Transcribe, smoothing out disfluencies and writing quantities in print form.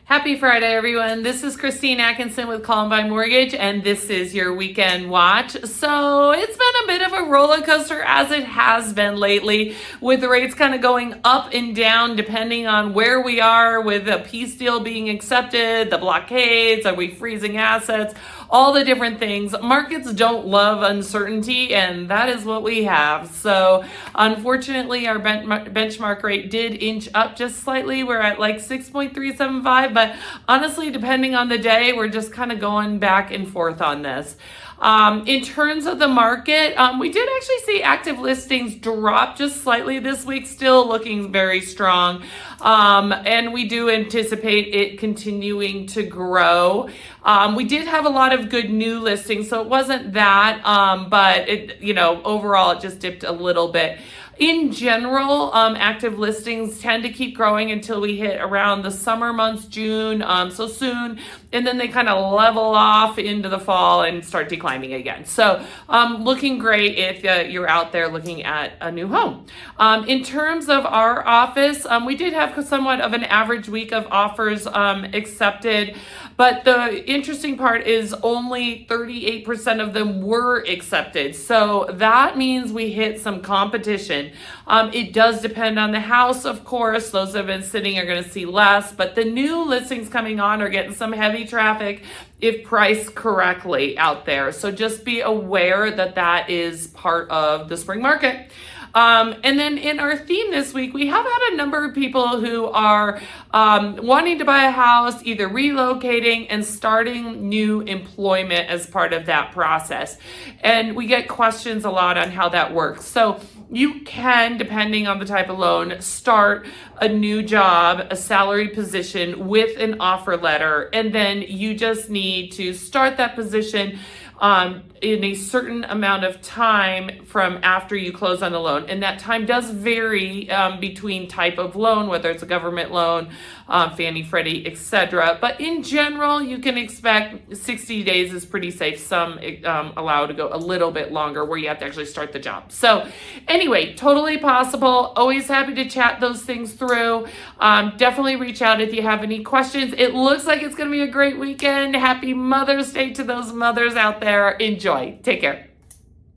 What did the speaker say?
Happy Friday, everyone. This is Christine Atkinson with Columbine Mortgage, and this is your weekend watch. So it's been a bit of a roller coaster, as it has been lately, with the rates kind of going up and down depending on where we are with the peace deal being accepted, the blockades, are we freezing assets, all the different things. Markets don't love uncertainty, and that is what we have. So unfortunately, our benchmark rate did inch up just slightly. We're at like 6.375, but honestly, depending on the day, we're just kind of going back and forth on this. In terms of the market, we did actually see active listings drop just slightly this week, still looking very strong. And we do anticipate it continuing to grow. We did have a lot of good new listings, so it wasn't that, but overall it just dipped a little bit. In general, active listings tend to keep growing until we hit around the summer months, June, so soon, and then they kind of level off into the fall and start declining again. So looking great if you're out there looking at a new home. In terms of our office, we did have somewhat of an average week of offers accepted, but the interesting part is only 38% of them were accepted. So that means we hit some competition. It does depend on the house, of course. Those that have been sitting are going to see less, but the new listings coming on are getting some heavy traffic if priced correctly out there. So just be aware that that is part of the spring market. And then in our theme this week, we have had a number of people who are wanting to buy a house, either relocating and starting new employment as part of that process. And we get questions a lot on how that works. So you can, depending on the type of loan, start a new job, a salary position with an offer letter, and then you just need to start that position in a certain amount of time from after you close on the loan. And that time does vary between type of loan, whether it's a government loan, Fannie, Freddie, etc. But in general, you can expect 60 days is pretty safe. Some allow to go a little bit longer where you have to actually start the job. So anyway, totally possible. Always happy to chat those things through. Definitely reach out if you have any questions. It looks like it's going to be a great weekend. Happy Mother's Day to those mothers out there. Enjoy. Take care.